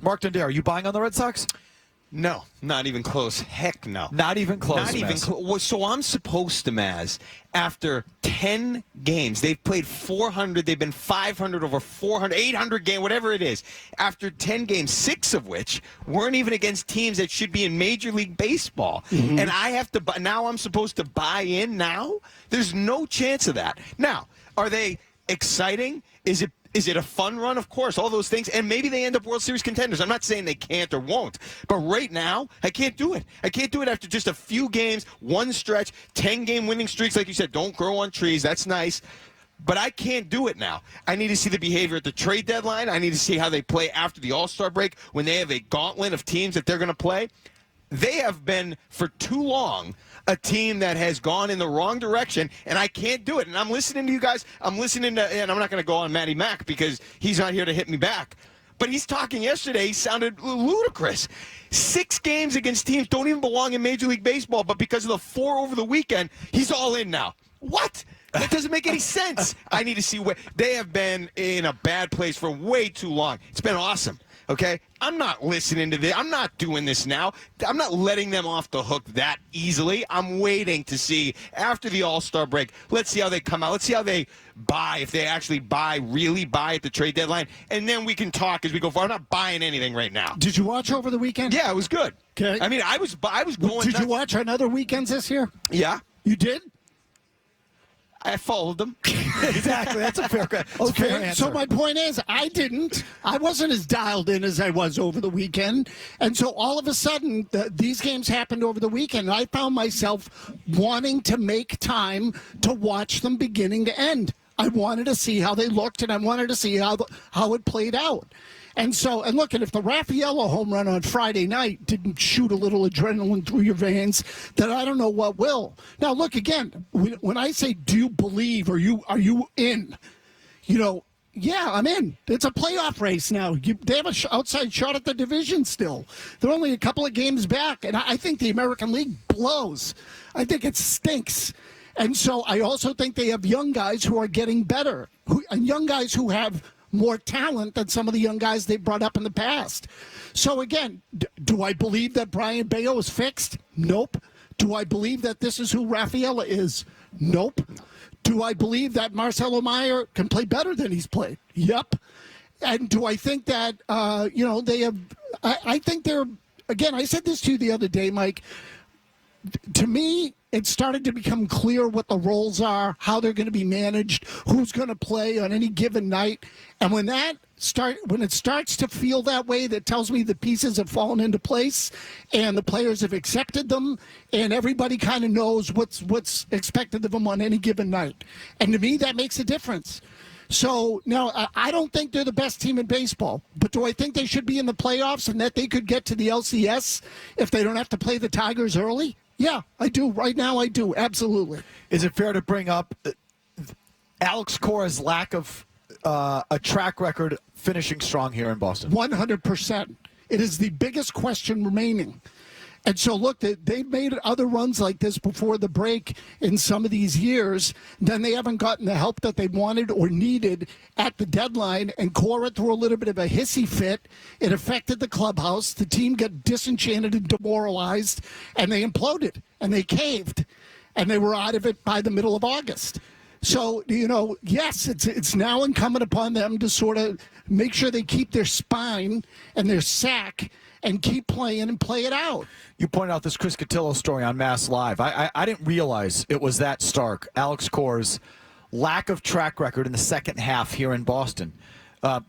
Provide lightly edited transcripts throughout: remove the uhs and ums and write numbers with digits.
Mark Dondero, are you buying on the Red Sox? No, not even close. Heck no. Not even close. Not even close. So I'm supposed to, Mazz, after 10 games, they've played 400, they've been 500 over 400, 800 games, whatever it is. After 10 games, 6 of which weren't even against teams that should be in Major League Baseball. Mm-hmm. And I have to, now I'm supposed to buy in now? There's no chance of that. Now, are they exciting? Is it a fun run? Of course, all those things. And maybe they end up World Series contenders. I'm not saying they can't or won't. But right now, I can't do it. I can't do it after just a few games, one stretch, 10-game winning streaks. Like you said, don't grow on trees. That's nice. But I can't do it now. I need to see the behavior at the trade deadline. I need to see how they play after the All-Star break when they have a gauntlet of teams that they're going to play. They have been, for too long, a team that has gone in the wrong direction, and I can't do it. And I'm listening to you guys. I'm listening to, and I'm not going to go on Matty Mack because he's not here to hit me back. But he's talking yesterday. He sounded ludicrous. 6 games against teams don't even belong in Major League Baseball, but because of the 4 over the weekend, he's all in now. What? That doesn't make any sense. I need to see where they have been in a bad place for way too long. It's been awesome. Okay? I'm not listening to this. I'm not doing this now. I'm not letting them off the hook that easily. I'm waiting to see after the All-Star break. Let's see how they come out. Let's see how they buy, if they actually really buy at the trade deadline. And then we can talk as we go forward. I'm not buying anything right now. Did you watch over the weekend? Yeah, it was good. Okay. I mean, I was going. Did you watch on other weekends this year? Yeah. You did? I followed them. Exactly. That's a fair answer. So my point is, I didn't. I wasn't as dialed in as I was over the weekend. And so all of a sudden, these games happened over the weekend. And I found myself wanting to make time to watch them beginning to end. I wanted to see how they looked, and I wanted to see how it played out. And so, and look, and if the Raffaello home run on Friday night didn't shoot a little adrenaline through your veins, then I don't know what will. Now, look, again, when I say, do you believe, are you in? You know, yeah, I'm in. It's a playoff race now. They have an outside shot at the division still. They're only a couple of games back, and I think the American League blows. I think it stinks. And so I also think they have young guys who are getting better, and young guys who have more talent than some of the young guys they brought up in the past. So again, do I believe that Brian Bayo is fixed? Nope. Do I believe that this is who Rafaela is? Nope. Do I believe that Marcelo Meyer can play better than he's played? Yep. And do I think that, they have, I think they're, again, I said this to you the other day, Mike, to me, it started to become clear what the roles are, how they're going to be managed, who's going to play on any given night. And when it starts to feel that way, that tells me the pieces have fallen into place and the players have accepted them and everybody kind of knows what's expected of them on any given night. And to me, that makes a difference. So, now, I don't think they're the best team in baseball, but do I think they should be in the playoffs and that they could get to the LCS if they don't have to play the Tigers early? Yeah, I do. Right now, I do. Absolutely. Is it fair to bring up Alex Cora's lack of a track record finishing strong here in Boston? 100%. It is the biggest question remaining. And so, look, they've made other runs like this before the break in some of these years. Then they haven't gotten the help that they wanted or needed at the deadline. And Cora threw a little bit of a hissy fit. It affected the clubhouse. The team got disenchanted and demoralized, and they imploded, and they caved, and they were out of it by the middle of August. So, yes, it's now incumbent upon them to sort of make sure they keep their spine and their sack and keep playing and play it out. You pointed out this Chris Cotillo story on Mass Live. I didn't realize it was that stark. Alex Cora's lack of track record in the second half here in Boston. To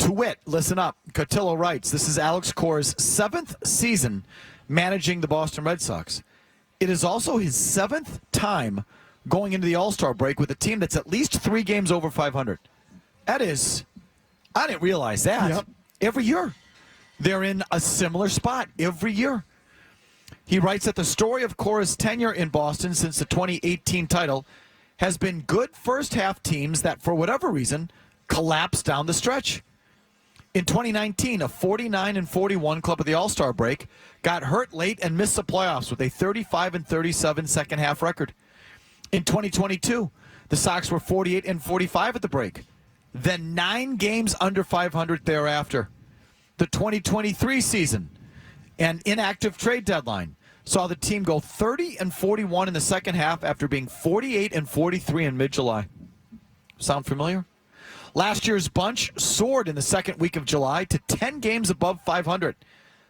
wit, listen up. Cotillo writes, this is Alex Cora's 7th season managing the Boston Red Sox. It is also his 7th time going into the All-Star break with a team that's at least 3 games over 500. That is, I didn't realize that. Yep. Every year. They're in a similar spot every year. He writes that the story of Cora's tenure in Boston since the 2018 title has been good first-half teams that, for whatever reason, collapsed down the stretch. In 2019, a 49-41 club at the All-Star break got hurt late and missed the playoffs with a 35-37 second-half record. In 2022, the Sox were 48-45 at the break, then 9 games under 500 thereafter. the 2023 season and inactive trade deadline saw the team go 30-41 in the second half after being 48-43 in mid-July. Sound familiar? Last year's bunch soared in the second week of July to 10 games above 500,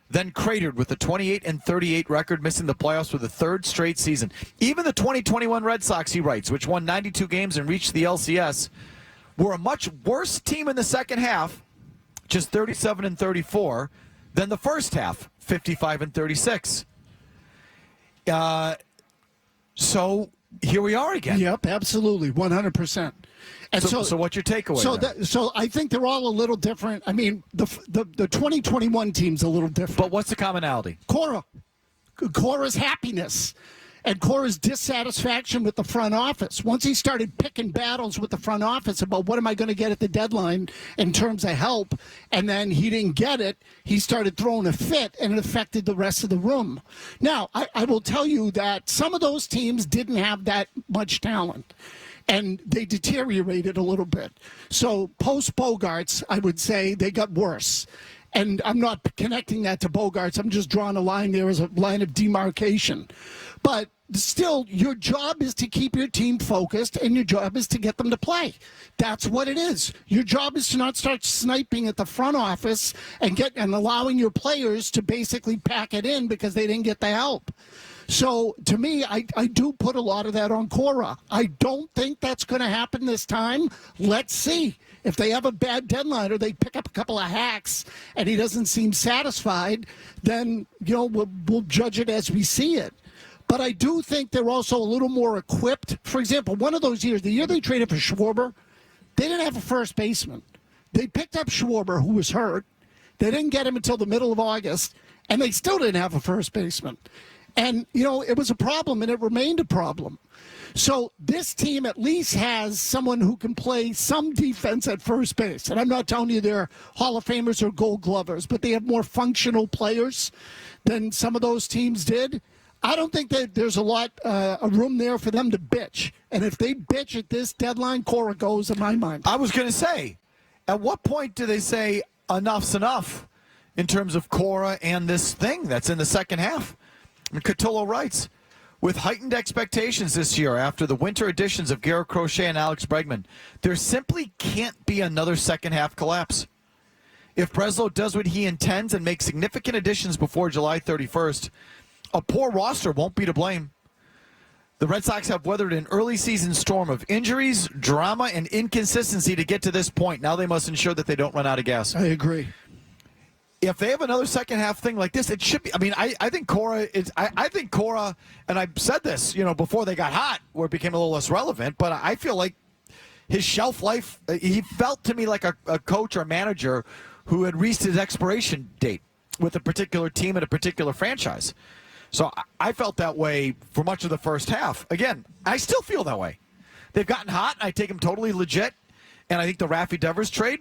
then cratered with a 28-38 record, missing the playoffs for the third straight season. Even the 2021 Red Sox, he writes, which won 92 games and reached the LCS, were a much worse team in the second half, just 37-34, than the first half, 55-36. So here we are again. Yep, absolutely, 100%. And so what's your takeaway? So I think they're all a little different. I mean, the 2021 team's a little different. But what's the commonality? Cora's happiness and Cora's dissatisfaction with the front office. Once he started picking battles with the front office about what am I going to get at the deadline in terms of help, and then he didn't get it, he started throwing a fit, and it affected the rest of the room. Now, I will tell you that some of those teams didn't have that much talent, and they deteriorated a little bit. So post-Bogarts, I would say they got worse. And I'm not connecting that to Bogarts. I'm just drawing a line there as a line of demarcation. But still, your job is to keep your team focused, and your job is to get them to play. That's what it is. Your job is to not start sniping at the front office and allowing your players to basically pack it in because they didn't get the help. So, to me, I do put a lot of that on Cora. I don't think that's going to happen this time. Let's see. If they have a bad deadline or they pick up a couple of hacks and he doesn't seem satisfied, then, we'll judge it as we see it. But I do think they're also a little more equipped. For example, one of those years, the year they traded for Schwarber, they didn't have a first baseman. They picked up Schwarber, who was hurt. They didn't get him until the middle of August, and they still didn't have a first baseman. And, it was a problem, and it remained a problem. So this team at least has someone who can play some defense at first base. And I'm not telling you they're Hall of Famers or Gold Glovers, but they have more functional players than some of those teams did. I don't think that there's a lot of room there for them to bitch. And if they bitch at this deadline, Cora goes in my mind. I was going to say, at what point do they say enough's enough in terms of Cora and this thing that's in the second half? And Cotillo writes, with heightened expectations this year after the winter additions of Garrett Crochet and Alex Bregman, there simply can't be another second-half collapse. If Breslow does what he intends and makes significant additions before July 31st, a poor roster won't be to blame. The Red Sox have weathered an early season storm of injuries, drama, and inconsistency to get to this point. Now they must ensure that they don't run out of gas. I agree. If they have another second half thing like this, it should be. I mean, I think Cora is. I think Cora, and I said this, before they got hot, where it became a little less relevant. But I feel like his shelf life. He felt to me like a coach or manager who had reached his expiration date with a particular team and a particular franchise. So I felt that way for much of the first half. Again, I still feel that way. They've gotten hot. I take them totally legit. And I think the Raffy Devers trade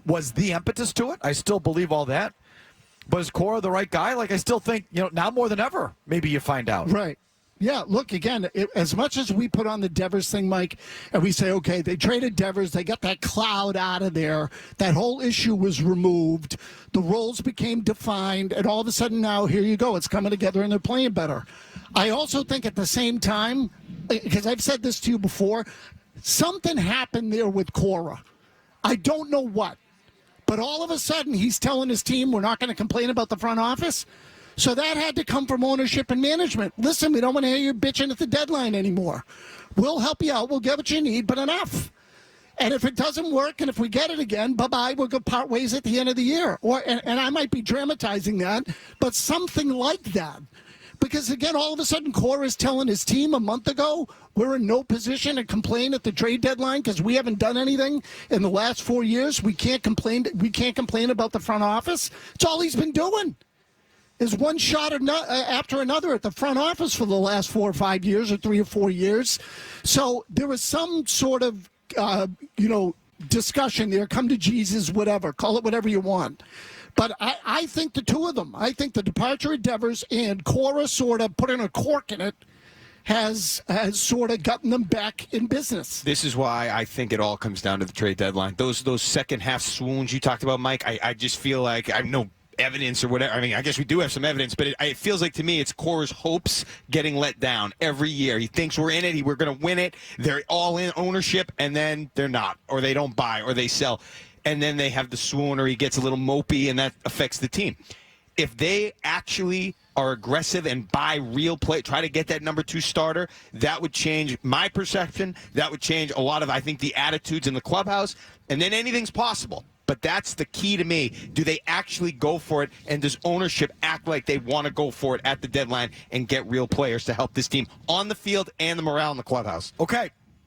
was the impetus to it. I still believe all that. But is Cora the right guy? I still think, now more than ever, maybe you find out. Right. Yeah, look, again, as much as we put on the Devers thing, Mike, and we say, okay, they traded Devers, they got that cloud out of there, that whole issue was removed, the roles became defined, and all of a sudden now, here you go, it's coming together and they're playing better. I also think at the same time, because I've said this to you before, something happened there with Cora. I don't know what. But all of a sudden, he's telling his team, we're not going to complain about the front office. So that had to come from ownership and management. Listen, we don't want to hear you bitching at the deadline anymore. We'll help you out. We'll get what you need, but enough. And if it doesn't work, and if we get it again, bye-bye, we'll go part ways at the end of the year. And I might be dramatizing that, but something like that. Because, again, all of a sudden, Cora is telling his team a month ago, we're in no position to complain at the trade deadline because we haven't done anything in the last 4 years. We can't complain about the front office. It's all he's been doing is one shot after another at the front office for the last 4 or 5 years or 3 or 4 years. So there was some sort of, discussion there. Come to Jesus, whatever. Call it whatever you want. But I think the two of them, I think the departure of Devers and Cora sort of putting a cork in it has sort of gotten them back in business. This is why I think it all comes down to the trade deadline. Those second half swoons you talked about, Mike, I just feel like I have no evidence or whatever. I mean, I guess we do have some evidence, but it feels like to me it's Cora's hopes getting let down every year. He thinks we're in it, we're going to win it. They're all in ownership, and then they're not, or they don't buy, or they sell. And then they have the swoon, or he gets a little mopey, and that affects the team. If they actually are aggressive and buy real play, try to get that number 2 starter, that would change my perception. That would change a lot of, I think, the attitudes in the clubhouse. And then anything's possible. But that's the key to me. Do they actually go for it? And does ownership act like they want to go for it at the deadline and get real players to help this team on the field and the morale in the clubhouse? Okay.